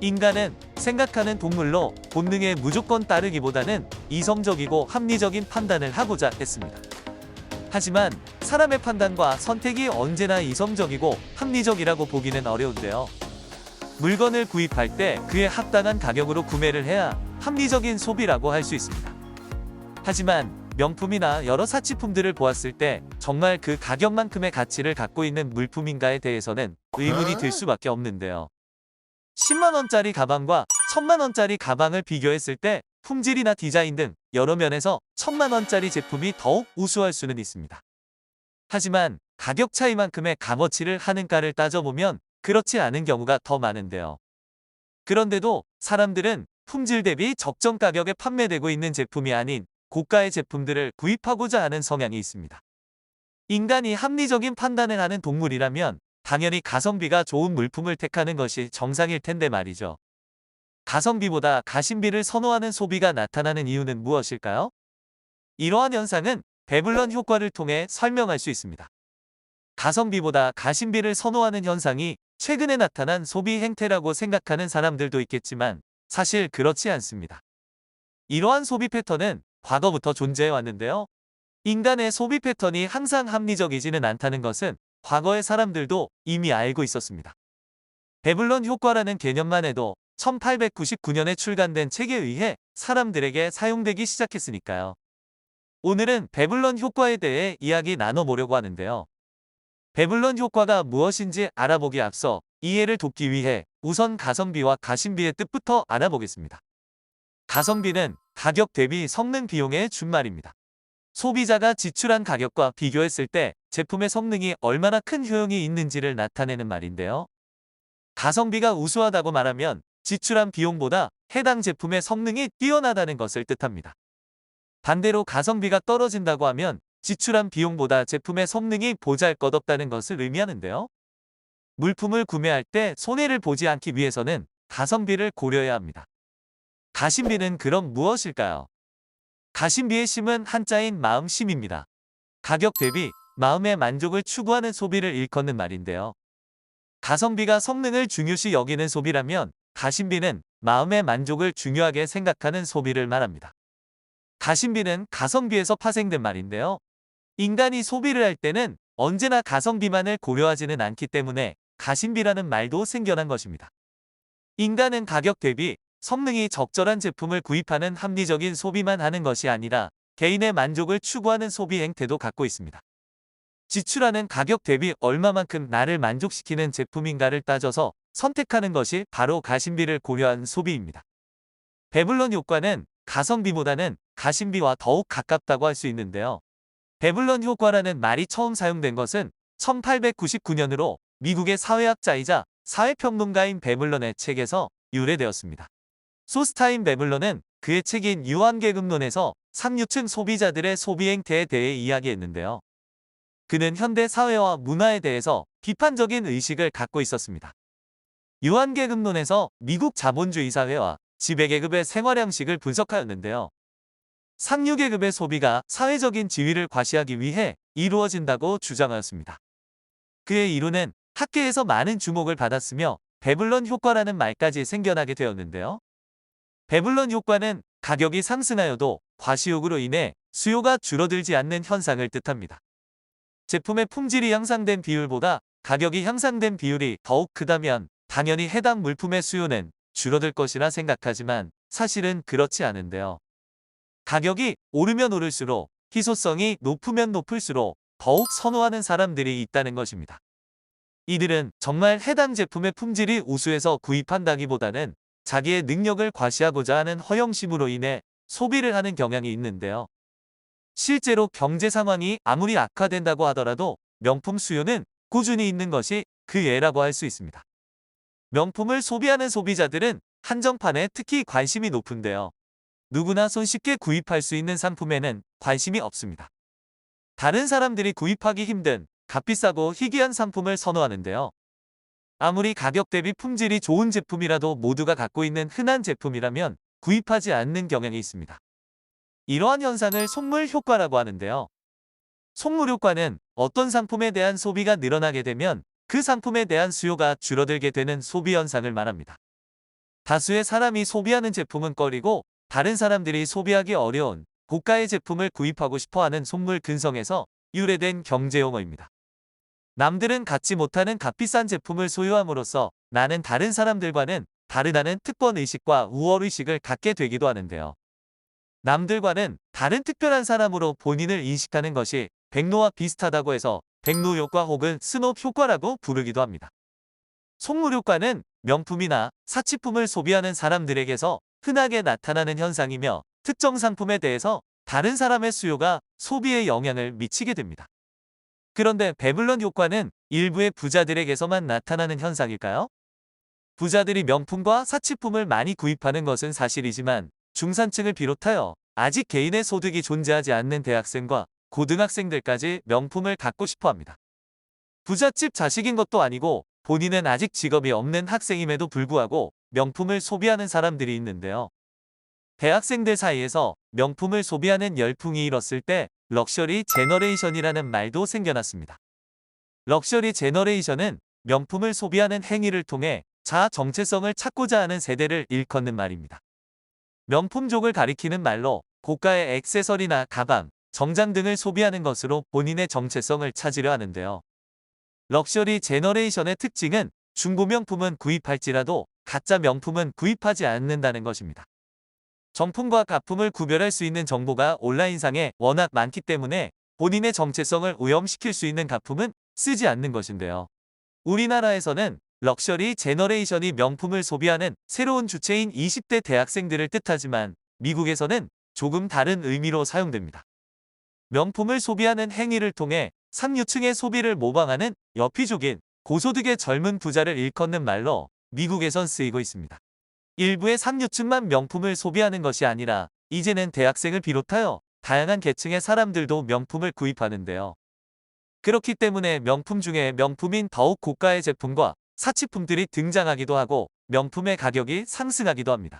인간은 생각하는 동물로 본능에 무조건 따르기보다는 이성적이고 합리적인 판단을 하고자 했습니다. 하지만 사람의 판단과 선택이 언제나 이성적이고 합리적이라고 보기는 어려운데요. 물건을 구입할 때 그에 합당한 가격으로 구매를 해야 합리적인 소비라고 할 수 있습니다. 하지만 명품이나 여러 사치품들을 보았을 때 정말 그 가격만큼의 가치를 갖고 있는 물품인가에 대해서는 의문이 들 수밖에 없는데요. 10만원짜리 가방과 1000만원짜리 가방을 비교했을 때 품질이나 디자인 등 여러 면에서 1000만원짜리 제품이 더욱 우수할 수는 있습니다. 하지만 가격 차이만큼의 값어치를 하는가를 따져보면 그렇지 않은 경우가 더 많은데요. 그런데도 사람들은 품질 대비 적정 가격에 판매되고 있는 제품이 아닌 고가의 제품들을 구입하고자 하는 성향이 있습니다. 인간이 합리적인 판단을 하는 동물이라면 당연히 가성비가 좋은 물품을 택하는 것이 정상일 텐데 말이죠. 가성비보다 가심비를 선호하는 소비가 나타나는 이유는 무엇일까요? 이러한 현상은 배블런 효과를 통해 설명할 수 있습니다. 가성비보다 가심비를 선호하는 현상이 최근에 나타난 소비 행태라고 생각하는 사람들도 있겠지만 사실 그렇지 않습니다. 이러한 소비 패턴은 과거부터 존재해 왔는데요. 인간의 소비 패턴이 항상 합리적이지는 않다는 것은 과거의 사람들도 이미 알고 있었습니다. 배블런 효과라는 개념만 해도 1899년에 출간된 책에 의해 사람들에게 사용되기 시작했으니까요. 오늘은 배블런 효과에 대해 이야기 나눠보려고 하는데요. 배블런 효과가 무엇인지 알아보기 앞서 이해를 돕기 위해 우선 가성비와 가심비의 뜻부터 알아보겠습니다. 가성비는 가격 대비 성능 비용의 준말입니다. 소비자가 지출한 가격과 비교했을 때 제품의 성능이 얼마나 큰 효용이 있는지를 나타내는 말인데요. 가성비가 우수하다고 말하면 지출한 비용보다 해당 제품의 성능이 뛰어나다는 것을 뜻합니다. 반대로 가성비가 떨어진다고 하면 지출한 비용보다 제품의 성능이 보잘것없다는 것을 의미하는데요. 물품을 구매할 때 손해를 보지 않기 위해서는 가성비를 고려해야 합니다. 가심비는 그럼 무엇일까요? 가심비의 심은 한자인 마음심입니다. 가격 대비 마음의 만족을 추구하는 소비를 일컫는 말인데요. 가성비가 성능을 중요시 여기는 소비라면 가심비는 마음의 만족을 중요하게 생각하는 소비를 말합니다. 가심비는 가성비에서 파생된 말인데요. 인간이 소비를 할 때는 언제나 가성비만을 고려하지는 않기 때문에 가심비라는 말도 생겨난 것입니다. 인간은 가격 대비 성능이 적절한 제품을 구입하는 합리적인 소비만 하는 것이 아니라 개인의 만족을 추구하는 소비 행태도 갖고 있습니다. 지출하는 가격 대비 얼마만큼 나를 만족시키는 제품인가를 따져서 선택하는 것이 바로 가심비를 고려한 소비입니다. 배블런 효과는 가성비보다는 가심비와 더욱 가깝다고 할 수 있는데요. 배블런 효과라는 말이 처음 사용된 것은 1899년으로 미국의 사회학자이자 사회평론가인 배블런의 책에서 유래되었습니다. 소스타인 배블런은 그의 책인 유한계급론에서 상류층 소비자들의 소비 행태에 대해 이야기했는데요. 그는 현대 사회와 문화에 대해서 비판적인 의식을 갖고 있었습니다. 유한계급론에서 미국 자본주의 사회와 지배계급의 생활 양식을 분석하였는데요. 상류계급의 소비가 사회적인 지위를 과시하기 위해 이루어진다고 주장하였습니다. 그의 이론은 학계에서 많은 주목을 받았으며 배블런 효과라는 말까지 생겨나게 되었는데요. 배블런 효과는 가격이 상승하여도 과시욕으로 인해 수요가 줄어들지 않는 현상을 뜻합니다. 제품의 품질이 향상된 비율보다 가격이 향상된 비율이 더욱 크다면 당연히 해당 물품의 수요는 줄어들 것이라 생각하지만 사실은 그렇지 않은데요. 가격이 오르면 오를수록 희소성이 높으면 높을수록 더욱 선호하는 사람들이 있다는 것입니다. 이들은 정말 해당 제품의 품질이 우수해서 구입한다기보다는 자기의 능력을 과시하고자 하는 허영심으로 인해 소비를 하는 경향이 있는데요. 실제로 경제 상황이 아무리 악화된다고 하더라도 명품 수요는 꾸준히 있는 것이 그 예라고 할 수 있습니다. 명품을 소비하는 소비자들은 한정판에 특히 관심이 높은데요. 누구나 손쉽게 구입할 수 있는 상품에는 관심이 없습니다. 다른 사람들이 구입하기 힘든 값비싸고 희귀한 상품을 선호하는데요. 아무리 가격 대비 품질이 좋은 제품이라도 모두가 갖고 있는 흔한 제품이라면 구입하지 않는 경향이 있습니다. 이러한 현상을 속물 효과라고 하는데요. 속물 효과는 어떤 상품에 대한 소비가 늘어나게 되면 그 상품에 대한 수요가 줄어들게 되는 소비 현상을 말합니다. 다수의 사람이 소비하는 제품은 꺼리고 다른 사람들이 소비하기 어려운 고가의 제품을 구입하고 싶어하는 속물 근성에서 유래된 경제용어입니다. 남들은 갖지 못하는 값비싼 제품을 소유함으로써 나는 다른 사람들과는 다르다는 특권의식과 우월의식을 갖게 되기도 하는데요. 남들과는 다른 특별한 사람으로 본인을 인식하는 것이 백로와 비슷하다고 해서 백로 효과 혹은 스놉 효과라고 부르기도 합니다. 속물 효과는 명품이나 사치품을 소비하는 사람들에게서 흔하게 나타나는 현상이며 특정 상품에 대해서 다른 사람의 수요가 소비에 영향을 미치게 됩니다. 그런데 배블런 효과는 일부의 부자들에게서만 나타나는 현상일까요? 부자들이 명품과 사치품을 많이 구입하는 것은 사실이지만 중산층을 비롯하여 아직 개인의 소득이 존재하지 않는 대학생과 고등학생들까지 명품을 갖고 싶어 합니다. 부잣집 자식인 것도 아니고 본인은 아직 직업이 없는 학생임에도 불구하고 명품을 소비하는 사람들이 있는데요. 대학생들 사이에서 명품을 소비하는 열풍이 일었을 때 럭셔리 제너레이션이라는 말도 생겨났습니다. 럭셔리 제너레이션은 명품을 소비하는 행위를 통해 자아 정체성을 찾고자 하는 세대를 일컫는 말입니다. 명품족을 가리키는 말로 고가의 액세서리나 가방, 정장 등을 소비하는 것으로 본인의 정체성을 찾으려 하는데요. 럭셔리 제너레이션의 특징은 중고 명품은 구입할지라도 가짜 명품은 구입하지 않는다는 것입니다. 정품과 가품을 구별할 수 있는 정보가 온라인상에 워낙 많기 때문에 본인의 정체성을 오염시킬 수 있는 가품은 쓰지 않는 것인데요. 우리나라에서는 럭셔리 제너레이션이 명품을 소비하는 새로운 주체인 20대 대학생들을 뜻하지만 미국에서는 조금 다른 의미로 사용됩니다. 명품을 소비하는 행위를 통해 상류층의 소비를 모방하는 여피족인 고소득의 젊은 부자를 일컫는 말로 미국에선 쓰이고 있습니다. 일부의 상류층만 명품을 소비하는 것이 아니라 이제는 대학생을 비롯하여 다양한 계층의 사람들도 명품을 구입하는데요. 그렇기 때문에 명품 중에 명품인 더욱 고가의 제품과 사치품들이 등장하기도 하고 명품의 가격이 상승하기도 합니다.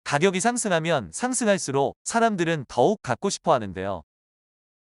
가격이 상승하면 상승할수록 사람들은 더욱 갖고 싶어 하는데요.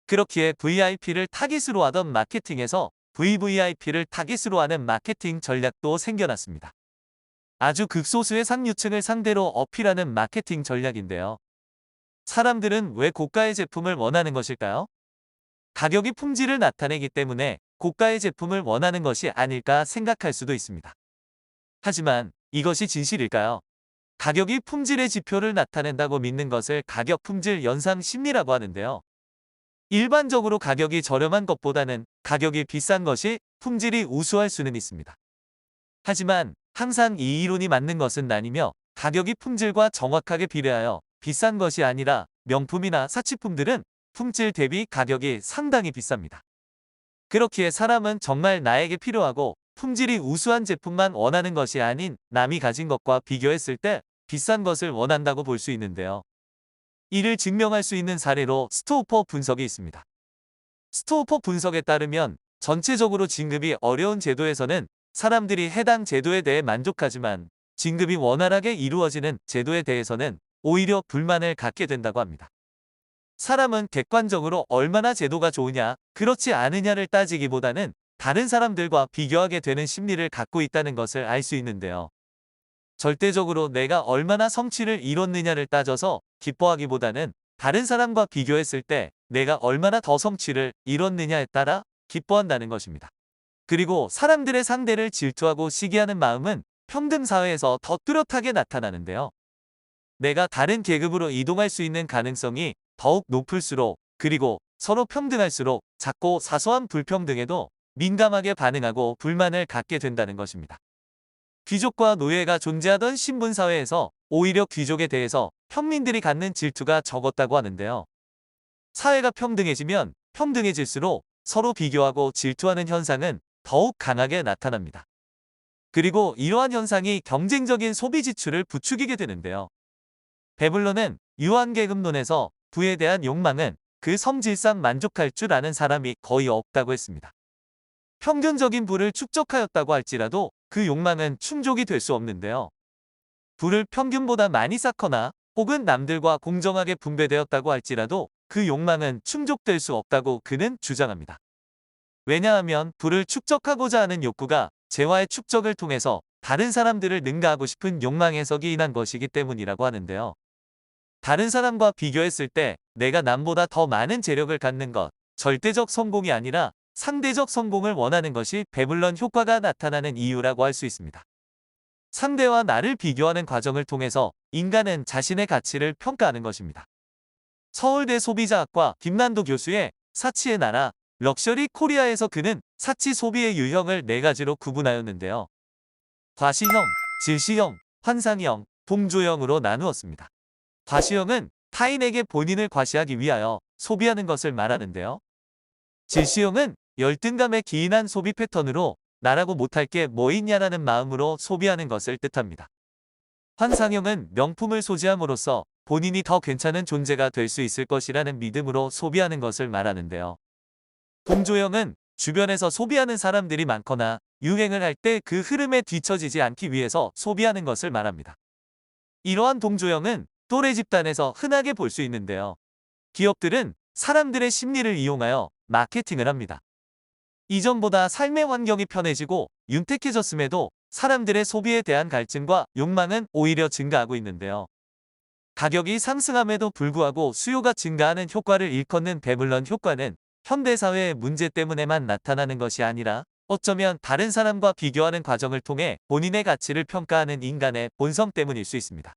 그렇기에 VIP를 타깃으로 하던 마케팅에서 VVIP를 타깃으로 하는 마케팅 전략도 생겨났습니다. 아주 극소수의 상류층을 상대로 어필하는 마케팅 전략인데요. 사람들은 왜 고가의 제품을 원하는 것일까요? 가격이 품질을 나타내기 때문에 고가의 제품을 원하는 것이 아닐까 생각할 수도 있습니다. 하지만 이것이 진실일까요? 가격이 품질의 지표를 나타낸다고 믿는 것을 가격 품질 연상 심리라고 하는데요. 일반적으로 가격이 저렴한 것보다는 가격이 비싼 것이 품질이 우수할 수는 있습니다. 하지만 항상 이 이론이 맞는 것은 아니며 가격이 품질과 정확하게 비례하여 비싼 것이 아니라 명품이나 사치품들은 품질 대비 가격이 상당히 비쌉니다. 그렇기에 사람은 정말 나에게 필요하고 품질이 우수한 제품만 원하는 것이 아닌 남이 가진 것과 비교했을 때 비싼 것을 원한다고 볼 수 있는데요. 이를 증명할 수 있는 사례로 스토우퍼 분석이 있습니다. 스토우퍼 분석에 따르면 전체적으로 진급이 어려운 제도에서는 사람들이 해당 제도에 대해 만족하지만 진급이 원활하게 이루어지는 제도에 대해서는 오히려 불만을 갖게 된다고 합니다. 사람은 객관적으로 얼마나 제도가 좋으냐, 그렇지 않으냐를 따지기보다는 다른 사람들과 비교하게 되는 심리를 갖고 있다는 것을 알 수 있는데요. 절대적으로 내가 얼마나 성취를 이뤘느냐를 따져서 기뻐하기보다는 다른 사람과 비교했을 때 내가 얼마나 더 성취를 이뤘느냐에 따라 기뻐한다는 것입니다. 그리고 사람들의 상대를 질투하고 시기하는 마음은 평등사회에서 더 뚜렷하게 나타나는데요. 내가 다른 계급으로 이동할 수 있는 가능성이 더욱 높을수록, 그리고 서로 평등할수록 작고 사소한 불평등에도 민감하게 반응하고 불만을 갖게 된다는 것입니다. 귀족과 노예가 존재하던 신분사회에서 오히려 귀족에 대해서 평민들이 갖는 질투가 적었다고 하는데요. 사회가 평등해지면 평등해질수록 서로 비교하고 질투하는 현상은 더욱 강하게 나타납니다. 그리고 이러한 현상이 경쟁적인 소비 지출을 부추기게 되는데요. 배블러는 유한계급론에서 부에 대한 욕망은 그 성질상 만족할 줄 아는 사람이 거의 없다고 했습니다. 평균적인 부를 축적하였다고 할지라도 그 욕망은 충족이 될 수 없는데요. 부를 평균보다 많이 쌓거나 혹은 남들과 공정하게 분배되었다고 할지라도 그 욕망은 충족될 수 없다고 그는 주장합니다. 왜냐하면 부를 축적하고자 하는 욕구가 재화의 축적을 통해서 다른 사람들을 능가하고 싶은 욕망에서 기인한 것이기 때문이라고 하는데요. 다른 사람과 비교했을 때 내가 남보다 더 많은 재력을 갖는 것, 절대적 성공이 아니라 상대적 성공을 원하는 것이 배블런 효과가 나타나는 이유라고 할 수 있습니다. 상대와 나를 비교하는 과정을 통해서 인간은 자신의 가치를 평가하는 것입니다. 서울대 소비자학과 김난도 교수의 사치의 나라, 럭셔리 코리아에서 그는 사치 소비의 유형을 4가지로 구분하였는데요. 과시형, 질시형, 환상형, 동조형으로 나누었습니다. 과시형은 타인에게 본인을 과시하기 위하여 소비하는 것을 말하는데요. 질시형은 열등감에 기인한 소비 패턴으로 나라고 못할 게 뭐 있냐라는 마음으로 소비하는 것을 뜻합니다. 환상형은 명품을 소지함으로써 본인이 더 괜찮은 존재가 될 수 있을 것이라는 믿음으로 소비하는 것을 말하는데요. 동조형은 주변에서 소비하는 사람들이 많거나 유행을 할 때 그 흐름에 뒤처지지 않기 위해서 소비하는 것을 말합니다. 이러한 동조형은 또래 집단에서 흔하게 볼 수 있는데요. 기업들은 사람들의 심리를 이용하여 마케팅을 합니다. 이전보다 삶의 환경이 편해지고 윤택해졌음에도 사람들의 소비에 대한 갈증과 욕망은 오히려 증가하고 있는데요. 가격이 상승함에도 불구하고 수요가 증가하는 효과를 일컫는 배블런 효과는 현대사회의 문제 때문에만 나타나는 것이 아니라 어쩌면 다른 사람과 비교하는 과정을 통해 본인의 가치를 평가하는 인간의 본성 때문일 수 있습니다.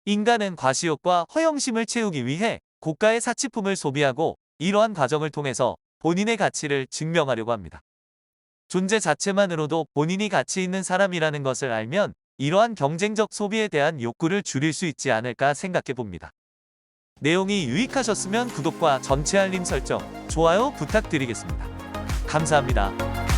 인간은 과시욕과 허영심을 채우기 위해 고가의 사치품을 소비하고 이러한 과정을 통해서 본인의 가치를 증명하려고 합니다. 존재 자체만으로도 본인이 가치 있는 사람이라는 것을 알면 이러한 경쟁적 소비에 대한 욕구를 줄일 수 있지 않을까 생각해 봅니다. 내용이 유익하셨으면 구독과 전체 알림 설정, 좋아요 부탁드리겠습니다. 감사합니다.